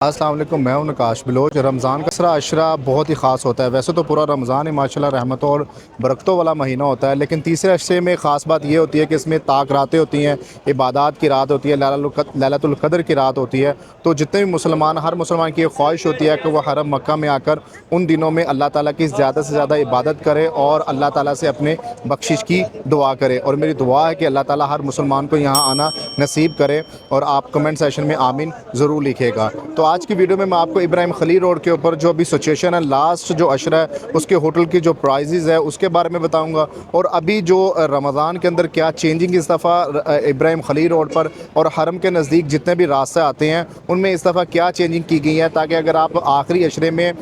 अस्सलाम वालेकुम। मैं हूं नकाश बलोच। रमज़ान का दूसरा अशरा बहुत ही ख़ास होता है। वैसे तो पूरा रमज़ान ही माशाल्लाह रहमतों और बरकतों वाला महीना होता है, लेकिन तीसरे अशरे में ख़ास बात ये होती है कि इसमें ताक रातें होती हैं, इबादत की रात होती है, लैलतुल क़द्र की रात होती है। तो जितने भी मुसलमान, हर मुसलमान की ये ख्वाहिश होती है कि वह हरम मक्का में आकर उन दिनों में अल्लाह ताला की ज़्यादा से ज़्यादा इबादत करे और अल्लाह ताला से अपने बख्शिश की दुआ करे। और मेरी दुआ है कि अल्लाह ताला हर मुसलमान को यहाँ आना नसीब करे। और आप कमेंट सेशन में आमीन ज़रूर लिखिएगा। तो आज की वीडियो में मैं आपको इब्राहिम खलील रोड के ऊपर जो अभी सिचुएशन है, लास्ट जो अशरा है उसके होटल की जो प्राइजेज़ है उसके बारे में बताऊंगा। और अभी जो रमज़ान के अंदर क्या चेंजिंग इस दफ़ा इब्राहिम खलील रोड पर और हरम के नज़दीक जितने भी रास्ते आते हैं उनमें इस दफ़ा क्या चेंजिंग की गई है, ताकि अगर आप आखिरी अशरे में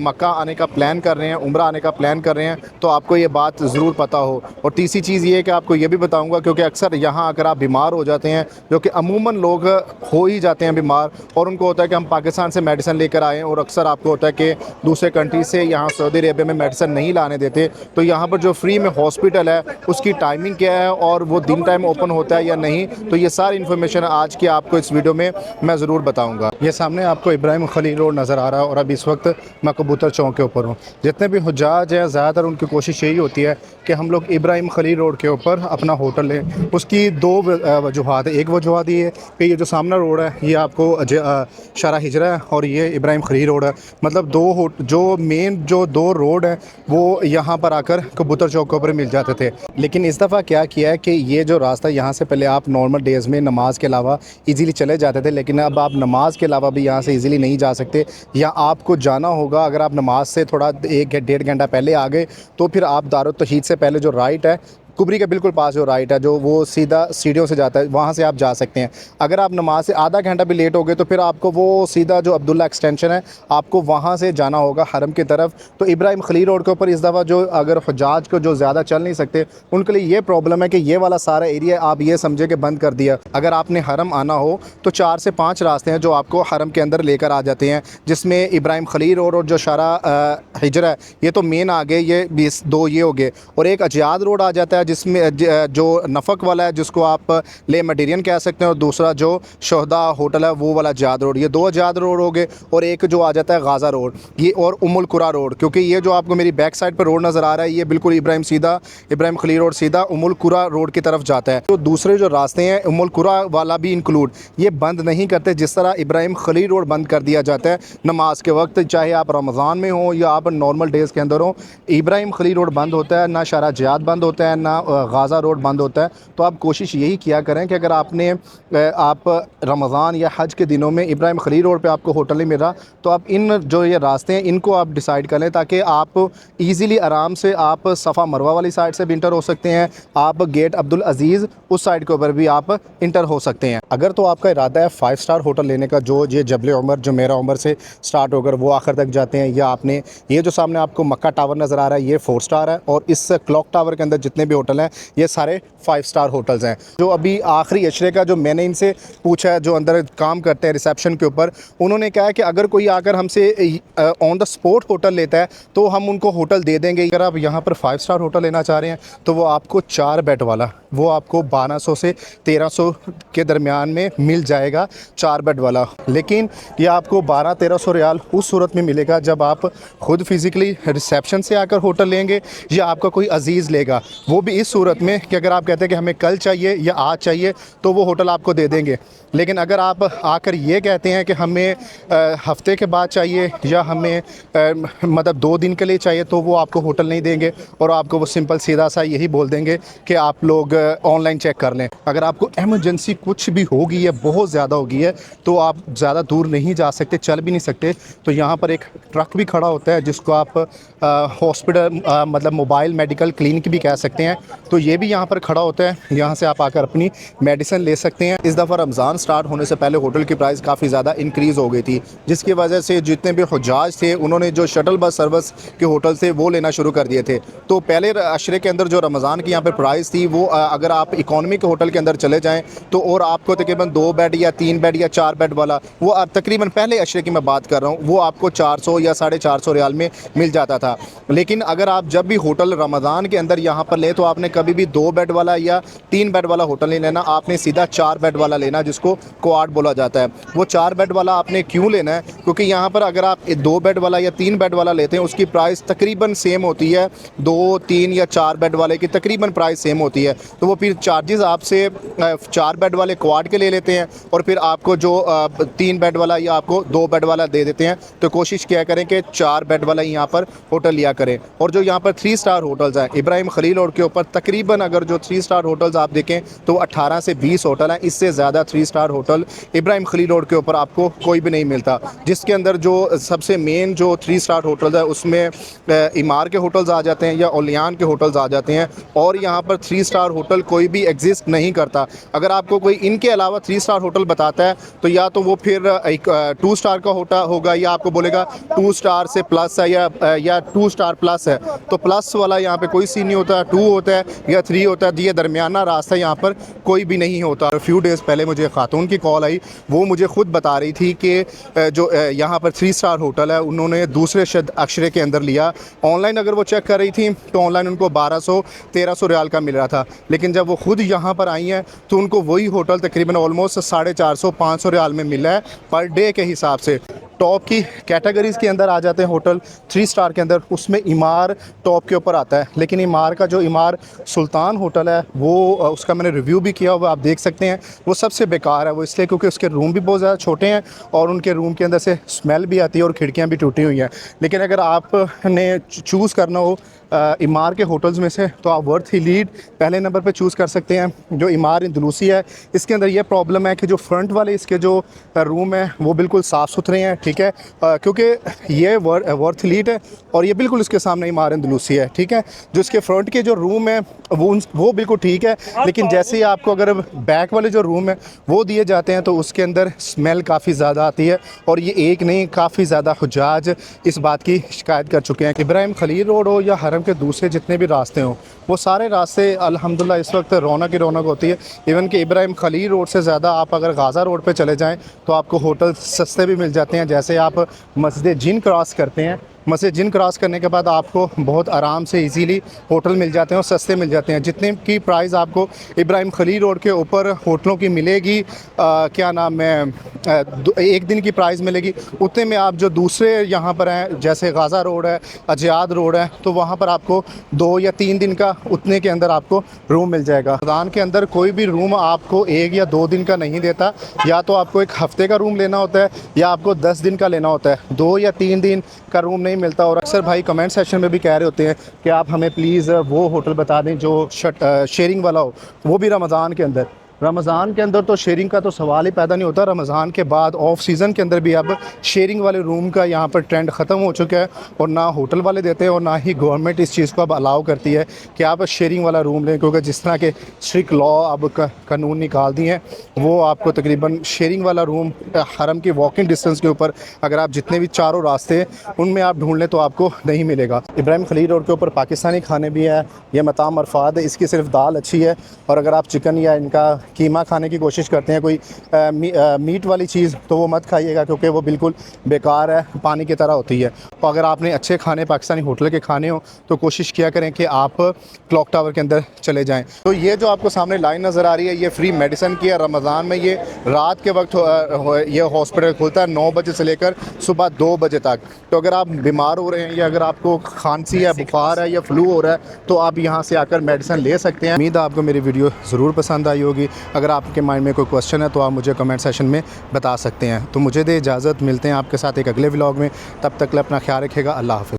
मक्का आने का प्लान कर रहे हैं, उम्रा आने का प्लान कर रहे हैं, तो आपको ये बात ज़रूर पता हो। और तीसरी चीज़ ये है कि आपको ये भी बताऊँगा, क्योंकि अक्सर यहाँ आकर आप बीमार हो जाते हैं, जो कि अमूमन लोग हो ही जाते हैं बीमार, और उनको होता है कि हम पाकिस्तान से मेडिसिन लेकर आएँ, और अक्सर आपको होता है कि दूसरे कंट्री से यहाँ सऊदी अरेबिया में मेडिसिन नहीं लाने देते। तो यहाँ पर जो फ्री में हॉस्पिटल है उसकी टाइमिंग क्या है और वो दिन टाइम ओपन होता है या नहीं, तो ये सारी इन्फॉर्मेशन आज की आपको इस वीडियो में मैं ज़रूर बताऊँगा। ये सामने आपको इब्राहिम खलील रोड नज़र आ रहा है और अभी इस वक्त मैं कबूतर चौक के ऊपर हूँ। जितने भी हुज्जाज हैं ज़्यादातर उनकी कोशिश यही होती है कि हम लोग इब्राहिम खलील रोड के ऊपर अपना होटल लें। उसकी दो वजूहात है। एक वजूहत ये है कि ये जो सामना रोड है ये आपको शारा हिजरा है और ये इब्राहिम खलील रोड है। मतलब जो दो रोड हैं वो यहाँ पर आकर कबूतर चौक के ऊपर मिल जाते थे। लेकिन इस दफ़ा क्या किया है कि ये जो रास्ता यहाँ से पहले आप नॉर्मल डेज़ में नमाज के अलावा इजीली चले जाते थे, लेकिन अब आप नमाज के अलावा भी यहाँ से इजीली नहीं जा सकते। या आपको जाना होगा, अगर आप नमाज से थोड़ा 1 डेढ़ घंटा पहले आ गए तो फिर आप दारुत तौहीद से पहले जो राइट है, कुबरी के बिल्कुल पास जो राइट है, जो वो सीधा सीढ़ियों से जाता है, वहाँ से आप जा सकते हैं। अगर आप नमाज से आधा घंटा भी लेट हो गए तो फिर आपको वो सीधा जो अब्दुल्ला एक्सटेंशन है आपको वहाँ से जाना होगा हरम की तरफ। तो इब्राहिम खलील रोड के ऊपर इस दफ़ा जो अगर हुज्जाज को जो ज़्यादा चल नहीं सकते उनके लिए ये प्रॉब्लम है कि ये वाला सारा एरिया आप ये समझे कि बंद कर दिया। अगर आपने हरम आना हो तो 4 से 5 रास्ते हैं जो आपको हरम के अंदर लेकर आ जाते हैं, जिसमें इब्राहिम खलील रोड और जो शारा हिजरा है ये तो मेन आ गए, ये 2 ये हो गए। और एक अजियाद रोड आ जाता है जिसमें जो नफ़क वाला है जिसको आप ले मटीरियन कह सकते हैं, और दूसरा जो शोहदा होटल है वो वाला अजियाद रोड। ये 2 अजियाद रोड हो गए। और एक जो आ जाता है गाज़ा रोड ये और उम्मुल कुरा रोड, क्योंकि ये जो आपको मेरी बैक साइड पर रोड नज़र आ रहा है ये बिल्कुल इब्राहिम खलील रोड सीधा उम्मुल कुरा रोड की तरफ जाता है। तो दूसरे जो रास्ते हैं उम्मुल कुरा वाला भी इंक्लूड ये बंद नहीं करते, जिस तरह इब्राहिम खलील रोड बंद कर दिया जाता है नमाज के वक्त, चाहे आप रमज़ान में हो या आप नॉर्मल डेज़ के अंदर हो। इब्राहिम खलील रोड बंद होता है, ना शारा जियाद बंद होता है, ना गाज़ा रोड बंद होता है। तो आप कोशिश यही किया करें कि अगर आप रमज़ान या हज के दिनों में इब्राहिम खलील रोड पे आपको होटल नहीं मिल रहा तो आप इन जो ये रास्ते हैं इनको आप डिसाइड कर लें, ताकि आप इजीली आराम से आप सफ़ा मरवा वाली साइड से भी इंटर हो सकते हैं, आप गेट अब्दुल अज़ीज़ उस साइड के ऊपर भी आप इंटर हो सकते हैं। अगर तो आपका इरादा है 5 स्टार होटल लेने का, जो ये जबल उमर जो मेरा उमर से स्टार्ट होकर वो आखिर तक जाते हैं, या आपने ये जो सामने आपको मक्का टावर नज़र आ रहा है ये 4 स्टार है, और इस क्लॉक टावर के अंदर जितने भी होटल हैं ये सारे 5 स्टार होटल्स हैं। जो अभी आखिरी अशरे का जो मैंने इनसे पूछा है जो अंदर काम करते हैं रिसेप्शन के ऊपर, उन्होंने कहा है कि अगर कोई आकर हमसे ऑन द स्पॉट होटल लेता है तो हम उनको होटल दे देंगे। अगर आप यहाँ पर 5 स्टार होटल लेना चाह रहे हैं तो वो आपको 4 बेड वाला वो आपको 1200 से 1300 के दरमियान में मिल जाएगा, 4 बेड वाला। लेकिन ये आपको 1200-1300 रियाल उस सूरत में मिलेगा जब आप खुद फिज़िकली रिसेप्शन से आकर होटल लेंगे या आपका कोई अजीज़ लेगा। वो भी इस सूरत में कि अगर आप कहते हैं कि हमें कल चाहिए या आज चाहिए तो वो होटल आपको दे देंगे। लेकिन अगर आप आकर ये कहते हैं कि हमें हफ्ते के बाद चाहिए या हमें मतलब 2 दिन के लिए चाहिए तो वो आपको होटल नहीं देंगे, और आपको वो सिंपल सीधा सा यही बोल देंगे कि आप लोग ऑनलाइन चेक कर लें। अगर आपको एमरजेंसी कुछ भी होगी या बहुत ज़्यादा होगी है तो आप ज़्यादा दूर नहीं जा सकते, चल भी नहीं सकते, तो यहाँ पर एक ट्रक भी खड़ा होता है जिसको आप हॉस्पिटल मतलब मोबाइल मेडिकल क्लिनिक भी कह सकते हैं। तो ये भी यहाँ पर खड़ा होता है, यहाँ से आप आकर अपनी मेडिसिन ले सकते हैं। इस दफ़ा रमज़ान स्टार्ट होने से पहले होटल की प्राइस काफ़ी ज़्यादा इंक्रीज़ हो गई थी, जिसकी वजह से जितने भी हुज्जाज थे उन्होंने जो शटल बस सर्विस के होटल थे वो लेना शुरू कर दिए थे। तो पहले अशरे के अंदर जो रमज़ान की यहाँ पर प्राइस थी वो अगर आप इकॉनमी के होटल के अंदर चले जाएँ तो और आपको तकरीबन 2 बेड या 3 बेड या 4 बेड वाला वो तकरीबन पहले अशरे की मैं बात कर रहा हूँ वो आपको 400 या 450 रियाल में मिल जाता था। लेकिन अगर आप जब भी होटल रमज़ान के अंदर यहाँ पर ले तो आपने कभी भी 2 बेड वाला या 3 बेड वाला होटल नहीं लेना, आपने सीधा 4 बेड वाला लेना जिसको को क्वाड बोला जाता है। वो 4 बेड वाला आपने क्यों लेना है, क्योंकि यहाँ पर अगर आप 2 बेड वाला या 3 बेड वाला लेते हैं उसकी प्राइस तकरीबन सेम होती है, 2, 3 या 4 बेड वाले की तकरीबन प्राइस सेम होती है। तो वो फिर चार्जेस आपसे 4 बेड वाले क्वाड के ले लेते हैं और फिर आपको जो 3 बेड वाला या आपको 2 बेड वाला दे देते हैं। तो कोशिश किया करें कि 4 बेड वाला यहाँ पर होटल लिया करें। और जो यहाँ पर 3 स्टार होटल्स हैं इब्राहिम खलील रोड के ऊपर, तकरीबन अगर जो 3 स्टार होटल्स आप देखें तो 18 से 20 होटल हैं। इससे ज़्यादा 3 star hotel Ibrahim Khalil road के ऊपर आपको कोई भी नहीं मिलता। जिसके अंदर जो सबसे मेन जो 3 स्टार होटल्स है उसमें इमार के होटल्स आ जाते हैं या ओलियान के होटल्स आ जाते हैं, और यहाँ पर 3 स्टार होटल कोई भी एग्जिस्ट नहीं करता। अगर आपको कोई इनके अलावा 3 स्टार होटल बताता है तो या तो वो फिर एक 2 स्टार का होटल होगा या आपको बोलेगा 2 स्टार से प्लस है या 2 स्टार प्लस है। तो प्लस वाला यहाँ पे कोई सीन नहीं होता, 2 होता है या 3 होता है। ये दरमियाना रास्ता यहाँ पर कोई भी नहीं होता। फ्यू डेज़ पहले मुझे खातून की कॉल आई, वो मुझे खुद बता रही थी कि जो यहाँ पर 3 स्टार होटल है उन्होंने दूसरे अशरे के अंदर लिया। ऑनलाइन अगर वो चेक कर रही थी तो ऑनलाइन उनको 1200-1300 रियाल का मिल रहा था, लेकिन जब वो खुद यहाँ पर आई हैं तो उनको वही होटल तकरीबन ऑलमोस्ट 450-500 रियाल में मिला है पर डे के हिसाब से। टॉप की कैटेगरीज़ के अंदर आ जाते हैं होटल 3 स्टार के अंदर, उसमें इमार टॉप के ऊपर आता है। लेकिन इमार का जो इमार सुल्तान होटल है वो उसका मैंने रिव्यू भी किया हुआ, आप देख सकते हैं। वो सबसे बेकार है, वो इसलिए क्योंकि उसके रूम भी बहुत ज़्यादा छोटे हैं और उनके रूम के अंदर से स्मेल भी आती है और खिड़कियाँ भी टूटी हुई हैं। लेकिन अगर आपने चूज़ करना हो इमार के होटल्स में से तो आप वर्थ लीड पहले नंबर पे चूज़ कर सकते हैं। जो इमार इंदलूसी है इसके अंदर ये प्रॉब्लम है कि जो फ्रंट वाले इसके जो रूम है वो बिल्कुल साफ़ सुथरे हैं, ठीक है, क्योंकि ये वर्थ लीड है और ये बिल्कुल इसके सामने इमार इंदलूसी है, ठीक है। जो इसके फ्रंट के जो रूम है वो बिल्कुल ठीक है, लेकिन जैसे ही आपको अगर बैक वाले जो रूम है वो दिए जाते हैं तो उसके अंदर स्मेल काफ़ी ज़्यादा आती है। और ये एक नहीं, काफ़ी ज़्यादा हुज्जाज इस बात की शिकायत कर चुके हैं। इब्राहिम खलील रोड हो या हरम के दूसरे जितने भी रास्ते हों, वो सारे रास्ते अल्हम्दुलिल्लाह इस वक्त रौनक ही रौनक होती है। इवन कि इब्राहिम खलील रोड से ज़्यादा आप अगर गाज़ा रोड पे चले जाएं तो आपको होटल सस्ते भी मिल जाते हैं। जैसे आप मस्जिद जिन क्रॉस करते हैं, मस्जिद जिन क्रॉस करने के बाद आपको बहुत आराम से इजीली होटल मिल जाते हैं और सस्ते मिल जाते हैं। जितने की प्राइस आपको इब्राहिम खलील रोड के ऊपर होटलों की मिलेगी, क्या नाम है, एक दिन की प्राइस मिलेगी, उतने में आप जो दूसरे यहाँ पर हैं जैसे गाज़ा रोड है, अजियाद रोड है, तो वहाँ पर आपको 2 या 3 दिन का उतने के अंदर आपको रूम मिल जाएगा। रमज़ान के अंदर कोई भी रूम आपको 1 या 2 दिन का नहीं देता, या तो आपको 1 हफ़्ते का रूम लेना होता है या आपको 10 दिन का लेना होता है। 2 या 3 दिन का रूम नहीं मिलता। और अक्सर भाई कमेंट सेक्शन में भी कह रहे होते हैं कि आप हमें प्लीज़ वो होटल बता दें जो शेयरिंग वाला हो, वो भी रमज़ान के अंदर। रमज़ान के अंदर तो शेयरिंग का तो सवाल ही पैदा नहीं होता। रमज़ान के बाद ऑफ सीज़न के अंदर भी अब शेयरिंग वाले रूम का यहाँ पर ट्रेंड ख़त्म हो चुका है और ना होटल वाले देते हैं और ना ही गवर्नमेंट इस चीज़ को अब अलाउ करती है कि आप शेयरिंग वाला रूम लें, क्योंकि जिस तरह के स्ट्रिक्ट लॉ अब कानून निकाल दिए हैं वो आपको तकरीबन शेयरिंग वाला रूम हरम के वॉकिंग डिस्टेंस के ऊपर अगर आप जितने भी चारों रास्ते हैं उनमें आप ढूंढ लें तो आपको नहीं मिलेगा। इब्राहिम खलील रोड के ऊपर पाकिस्तानी खाने भी हैं। ये मताम अरफात है, इसकी सिर्फ दाल अच्छी है, और अगर आप चिकन या इनका कीमा खाने की कोशिश करते हैं, कोई मीट वाली चीज़, तो वो मत खाइएगा क्योंकि वो बिल्कुल बेकार है, पानी की तरह होती है। तो अगर आपने अच्छे खाने पाकिस्तानी होटल के खाने हो तो कोशिश किया करें कि आप क्लॉक टावर के अंदर चले जाएं। तो ये जो आपको सामने लाइन नज़र आ रही है ये फ्री मेडिसिन की है। रमज़ान में ये रात के वक्त ये हॉस्पिटल खुलता है 9 बजे से लेकर सुबह 2 बजे तक। तो अगर आप बीमार हो रहे हैं या अगर आपको खांसी है, बुखार है या फ्लू हो रहा है तो आप यहाँ से आकर मेडिसिन ले सकते हैं। उम्मीद है आपको मेरी वीडियो ज़रूर पसंद आई होगी। अगर आपके माइंड में कोई क्वेश्चन है तो आप मुझे कमेंट सेक्शन में बता सकते हैं। तो मुझे दे इजाज़त, मिलते हैं आपके साथ एक अगले व्लॉग में। तब तक अपना ख्याल रखिएगा। अल्लाह हाफ़िज़।